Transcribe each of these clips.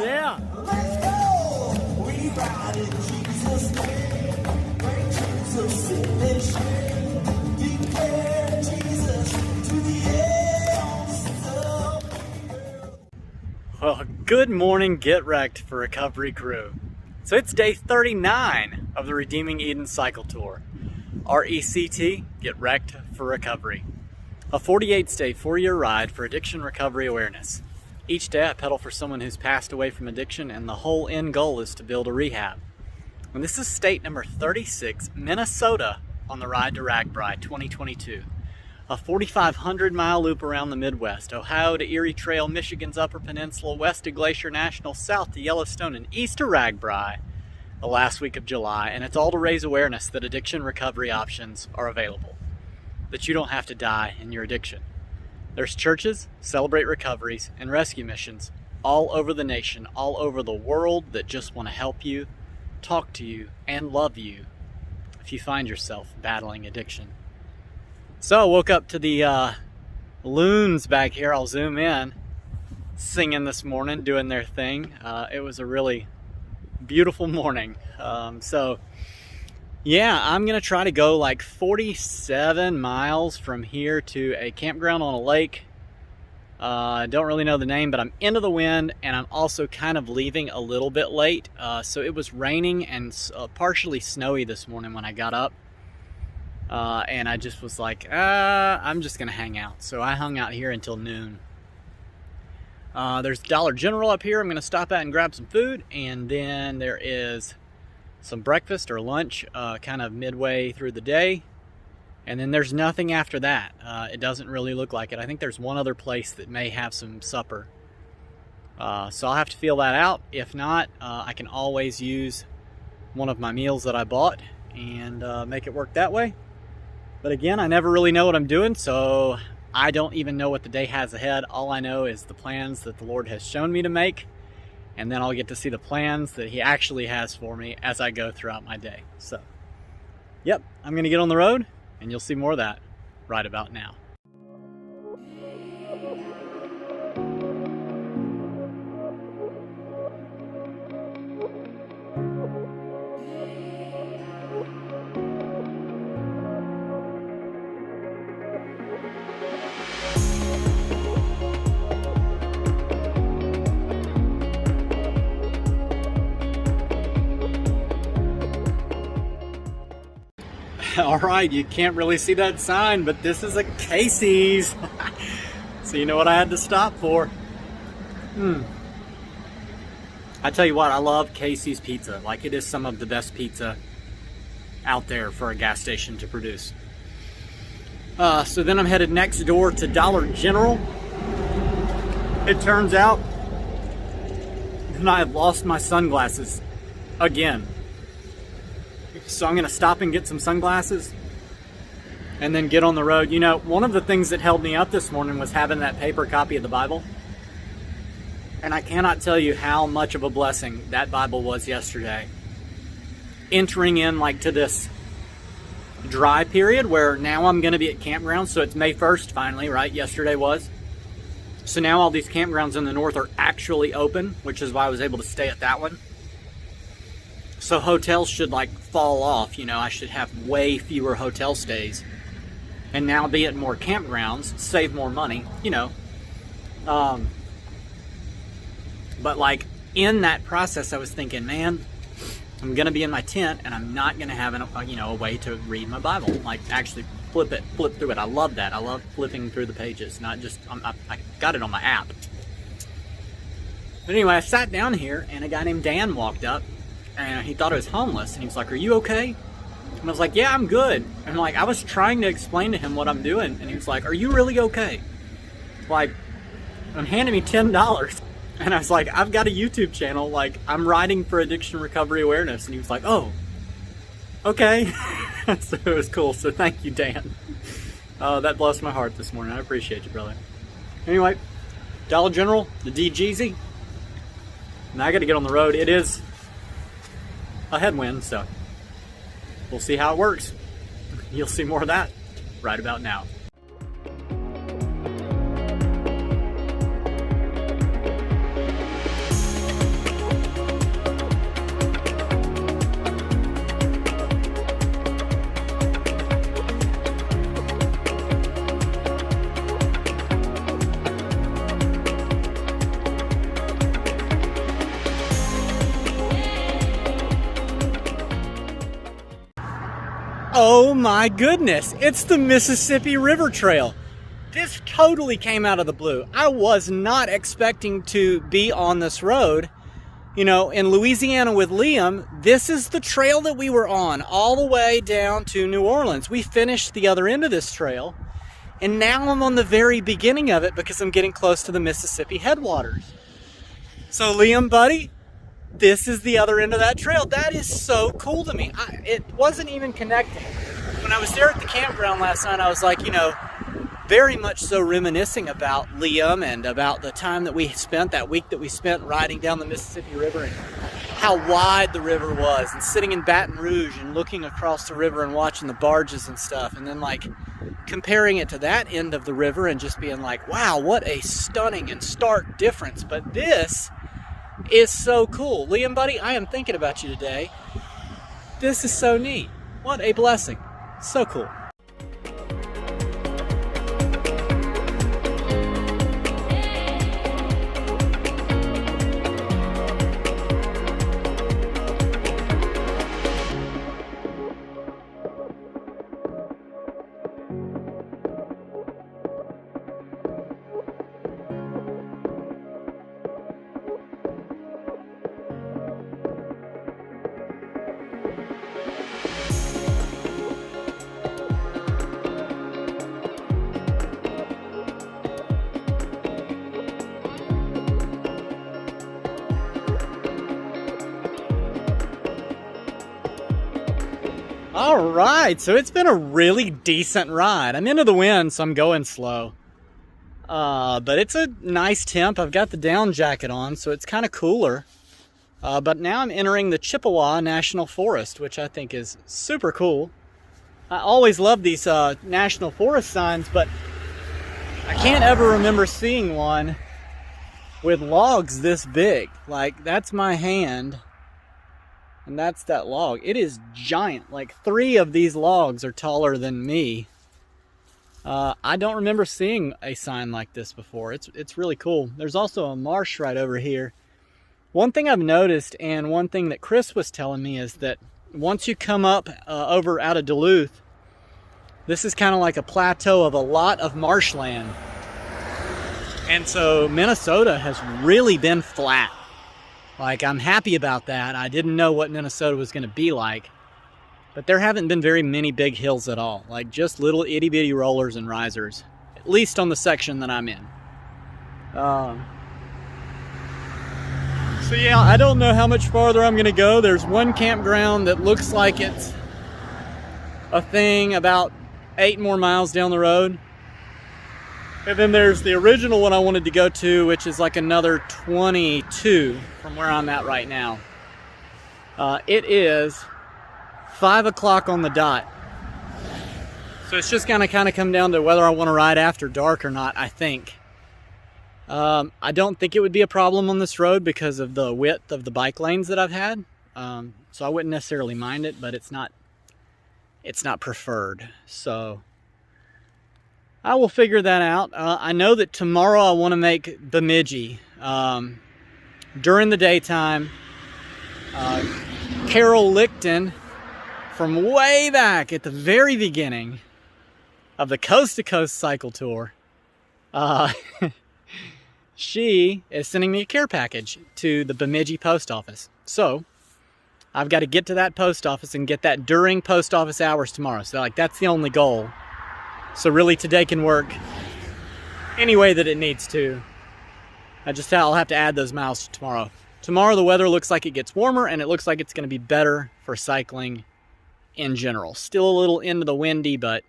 Yeah. Let's go. We ride in Jesus' name. Bring Jesus sin and shame. Declare Jesus to the ends of the earth. Well, good morning, Get Wrecked for Recovery crew. So it's day 39 of the Redeeming Eden Cycle Tour. RECT, Get Wrecked for Recovery. A 48-day, 4-year ride for addiction recovery awareness. Each day I pedal for someone who's passed away from addiction, and the whole end goal is to build a rehab. And this is state number 36, Minnesota, on the ride to RAGBRAI 2022. A 4,500-mile loop around the Midwest, Ohio to Erie Trail, Michigan's Upper Peninsula, west to Glacier National, south to Yellowstone, and east to RAGBRAI the last week of July. And it's all to raise awareness that addiction recovery options are available, that you don't have to die in your addiction. There's churches, Celebrate Recoveries, and rescue missions all over the nation, all over the world that just want to help you, talk to you, and love you if you find yourself battling addiction. So I woke up to the loons back here, I'll zoom in, singing this morning, doing their thing. It was a really beautiful morning. Yeah, I'm going to try to go like 47 miles from here to a campground on a lake. I don't really know the name, but I'm into the wind, and I'm also kind of leaving a little bit late. So it was raining and partially snowy this morning when I got up. And I just was like, I'm just going to hang out. So I hung out here until noon. There's Dollar General up here I'm going to stop at and grab some food. And then there is some breakfast or lunch kind of midway through the day. And then there's nothing after that. It doesn't really look like it. I think there's one other place that may have some supper. So I'll have to feel that out. If not, I can always use one of my meals that I bought and make it work that way. But again, I never really know what I'm doing, so I don't even know what the day has ahead. All I know is the plans that the Lord has shown me to make, and then I'll get to see the plans that He actually has for me as I go throughout my day. So, yep, I'm going to get on the road, and you'll see more of that right about now. All right, you can't really see that sign, but this is a Casey's. So you know what I had to stop for. I tell you what, I love Casey's pizza. Like, it is some of the best pizza out there for a gas station to produce. So then I'm headed next door to Dollar General. It turns out that I have lost my sunglasses again. So I'm going to stop and get some sunglasses and then get on the road. You know, one of the things that held me up this morning was having that paper copy of the Bible. And I cannot tell you how much of a blessing that Bible was yesterday. Entering in like to this dry period where now I'm going to be at campgrounds. So it's May 1st finally, right? Yesterday was. So now all these campgrounds in the north are actually open, which is why I was able to stay at that one. So hotels should like fall off, you know, I should have way fewer hotel stays and now be at more campgrounds, save more money, you know. But like in that process, I was thinking, man, I'm going to be in my tent and I'm not going to have a way to read my Bible, like actually flip through it. I love that. I love flipping through the pages, not just, I got it on my app. But anyway, I sat down here and a guy named Dan walked up. And he thought I was homeless, and he was like, "Are you okay?" And I was like, "Yeah, I'm good." And like, I was trying to explain to him what I'm doing, and he was like, "Are you really okay?" Like, and handed me $10, and I was like, "I've got a YouTube channel, like, I'm writing for addiction recovery awareness." And he was like, "Oh, okay." So it was cool. So thank you, Dan. That blessed my heart this morning. I appreciate you, brother. Anyway, Dollar General, the DGZ. Now I got to get on the road. It is a headwind, so we'll see how it works. You'll see more of that right about now. Oh my goodness, it's the Mississippi River Trail. This totally came out of the blue. I was not expecting to be on this road. You know, in Louisiana with Liam, this is the trail that we were on all the way down to New Orleans. We finished the other end of this trail, and now I'm on the very beginning of it because I'm getting close to the Mississippi headwaters. So Liam, buddy, this is the other end of that trail. That is so cool to me. It wasn't even connecting. When I was there at the campground last night, I was like, you know, very much so reminiscing about Liam and about the time that we spent, that week that we spent riding down the Mississippi River, and how wide the river was, and sitting in Baton Rouge and looking across the river and watching the barges and stuff, and then like comparing it to that end of the river and just being like, wow, what a stunning and stark difference. But this is so cool. Liam, buddy, I am thinking about you today. This is so neat. What a blessing. So cool. All right, so it's been a really decent ride. I'm into the wind, so I'm going slow. But it's a nice temp. I've got the down jacket on, so it's kind of cooler. But now I'm entering the Chippewa National Forest, which I think is super cool. I always love these National Forest signs, but I can't ever remember seeing one with logs this big. Like, that's my hand. And that's that log. It is giant. Like 3 of these logs are taller than me. I don't remember seeing a sign like this before. It's really cool. There's also a marsh right over here. One thing I've noticed, and one thing that Chris was telling me, is that once you come up over out of Duluth, this is kind of like a plateau of a lot of marshland. And so Minnesota has really been flat. Like, I'm happy about that. I didn't know what Minnesota was going to be like. But there haven't been very many big hills at all. Like, just little itty-bitty rollers and risers. At least on the section that I'm in. So yeah, I don't know how much farther I'm going to go. There's one campground that looks like it's a thing about 8 more miles down the road. And then there's the original one I wanted to go to, which is like another 22 from where I'm at right now. It is 5 o'clock on the dot. So it's just gonna kind of come down to whether I want to ride after dark or not, I think. I don't think it would be a problem on this road because of the width of the bike lanes that I've had. So I wouldn't necessarily mind it, but it's not preferred. So I will figure that out. I know that tomorrow I want to make Bemidji. During the daytime, Carol Lichten, from way back at the very beginning of the Coast to Coast Cycle Tour, she is sending me a care package to the Bemidji post office. So I've got to get to that post office and get that during post office hours tomorrow. So like, that's the only goal. So really today can work any way that it needs to. I'll have to add those miles to tomorrow. Tomorrow the weather looks like it gets warmer, and it looks like it's going to be better for cycling in general. Still a little into the windy, but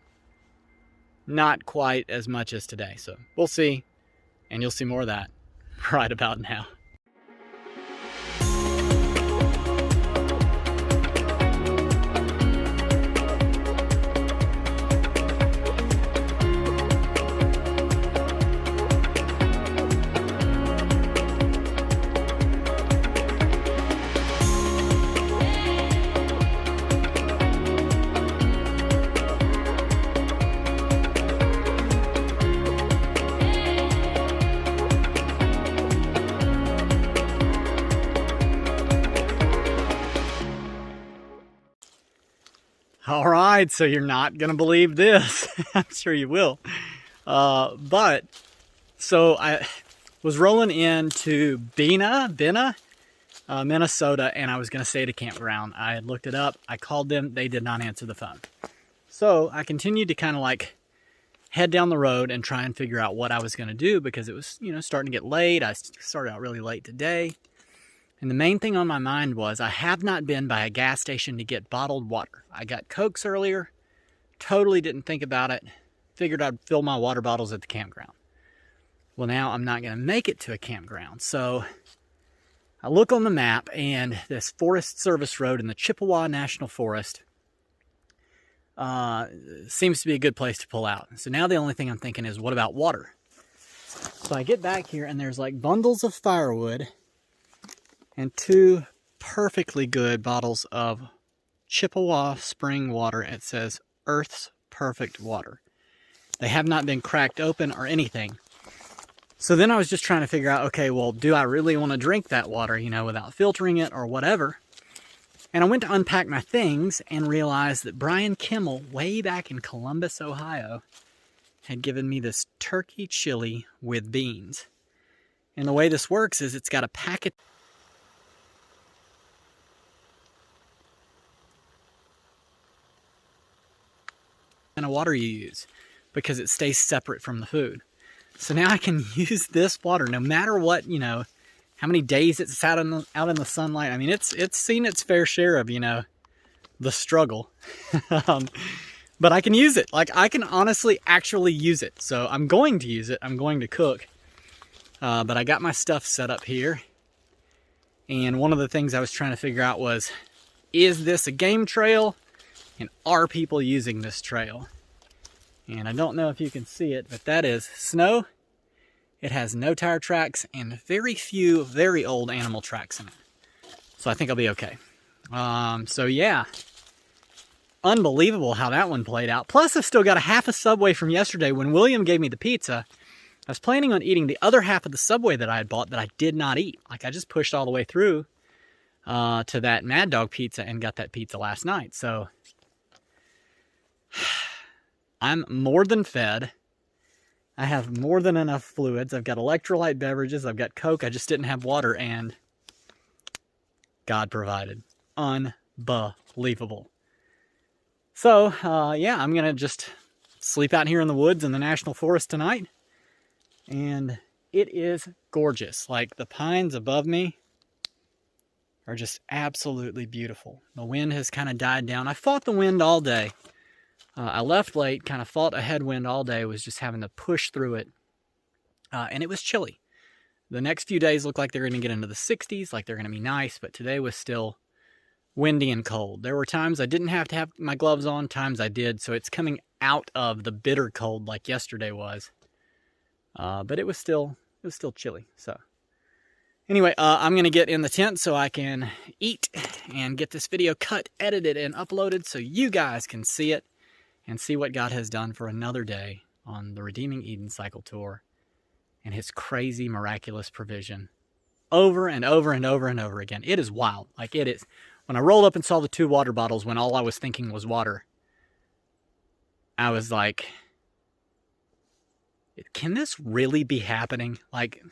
not quite as much as today. So we'll see, and you'll see more of that right about now. All right, so you're not going to believe this. I'm sure you will. But, so I was rolling into Minnesota, and I was going to stay at a campground. I had looked it up. I called them. They did not answer the phone. So I continued to kind of like head down the road and try and figure out what I was going to do, because it was, you know, starting to get late. I started out really late today. And the main thing on my mind was I have not been by a gas station to get bottled water. I got Cokes earlier, totally didn't think about it, figured I'd fill my water bottles at the campground. Well, now I'm not going to make it to a campground. So I look on the map, and this Forest Service road in the Chippewa National Forest seems to be a good place to pull out. So now the only thing I'm thinking is, what about water? So I get back here, and there's like bundles of firewood and 2 perfectly good bottles of Chippewa spring water. It says Earth's Perfect Water. They have not been cracked open or anything. So then I was just trying to figure out, okay, well, do I really want to drink that water, you know, without filtering it or whatever? And I went to unpack my things and realized that Brian Kimmel, way back in Columbus, Ohio, had given me this turkey chili with beans. And the way this works is it's got a packet of water you use, because it stays separate from the food. So now I can use this water no matter what, you know, how many days it's out in the sunlight. I mean, it's seen its fair share of, you know, the struggle. But I can use it. Like, I can honestly actually use it. So I'm going to use it. I'm going to cook. But I got my stuff set up here. And one of the things I was trying to figure out was, is this a game trail? And are people using this trail? And I don't know if you can see it, but that is snow. It has no tire tracks and very few very old animal tracks in it. So I think I'll be okay. So yeah, unbelievable how that one played out. Plus I've still got a half a Subway from yesterday when William gave me the pizza. I was planning on eating the other half of the Subway that I had bought that I did not eat. Like, I just pushed all the way through to that Mad Dog pizza and got that pizza last night. So I'm more than fed. I have more than enough fluids. I've got electrolyte beverages. I've got Coke. I just didn't have water, and God provided. Unbelievable. So, yeah, I'm going to just sleep out here in the woods in the National Forest tonight. And it is gorgeous. Like, the pines above me are just absolutely beautiful. The wind has kind of died down. I fought the wind all day. I left late, kind of fought a headwind all day, was just having to push through it. And it was chilly. The next few days look like they're going to get into the 60s, like they're going to be nice, but today was still windy and cold. There were times I didn't have to have my gloves on, times I did, so it's coming out of the bitter cold like yesterday was. But it was still chilly, so. Anyway, I'm going to get in the tent so I can eat and get this video cut, edited, and uploaded so you guys can see it. And see what God has done for another day on the Redeeming Eden Cycle Tour and His crazy, miraculous provision over and over and over and over again. It is wild. Like, it is. When I rolled up and saw the 2 water bottles when all I was thinking was water, I was like, can this really be happening? Like,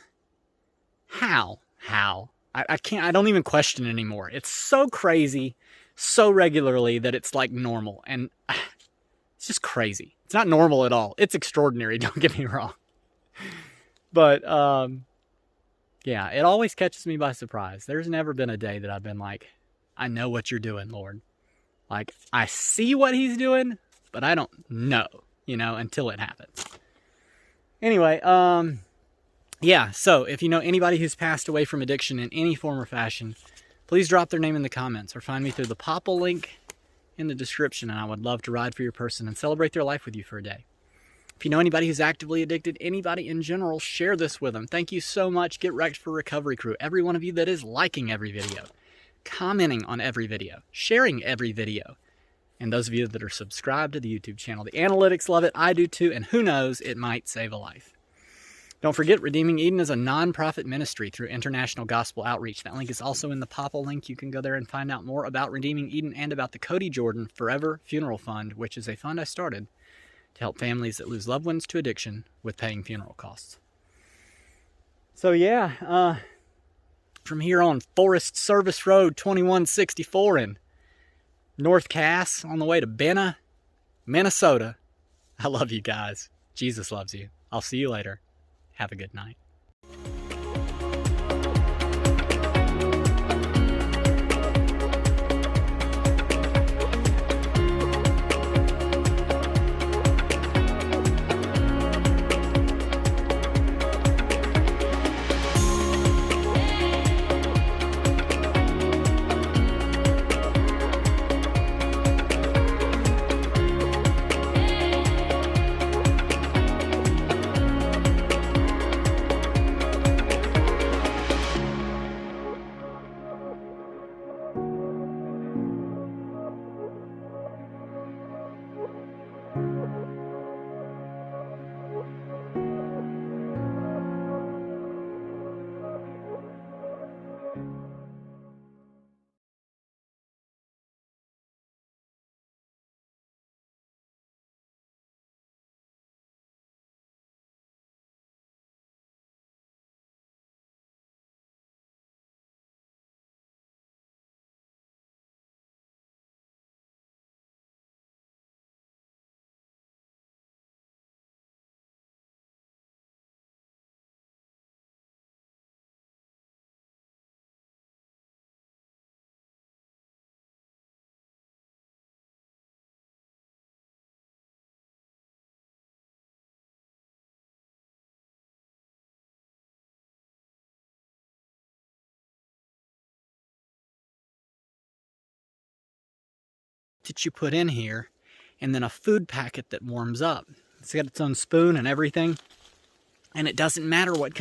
how? I can't, I don't even question it anymore. It's so crazy, so regularly that it's like normal. And it's just crazy. It's not normal at all. It's extraordinary, don't get me wrong. But, yeah, it always catches me by surprise. There's never been a day that I've been like, I know what you're doing, Lord. Like, I see what He's doing, but I don't know, you know, until it happens. Anyway, yeah, so if you know anybody who's passed away from addiction in any form or fashion, please drop their name in the comments or find me through the Popple link in the description, and I would love to ride for your person and celebrate their life with you for a day. If you know anybody who's actively addicted, anybody in general, share this with them. Thank you so much. Get Wrecked for Recovery Crew. Every one of you that is liking every video, commenting on every video, sharing every video, and those of you that are subscribed to the YouTube channel. The analytics love it. I do too, and who knows, it might save a life. Don't forget, Redeeming Eden is a non-profit ministry through International Gospel Outreach. That link is also in the Popple link. You can go there and find out more about Redeeming Eden and about the Cody Jordan Forever Funeral Fund, which is a fund I started to help families that lose loved ones to addiction with paying funeral costs. So yeah, from here on Forest Service Road 2164 in North Cass on the way to Benna, Minnesota. I love you guys. Jesus loves you. I'll see you later. Have a good night. That you put in here, and then a food packet that warms up. It's got its own spoon and everything, and it doesn't matter what kind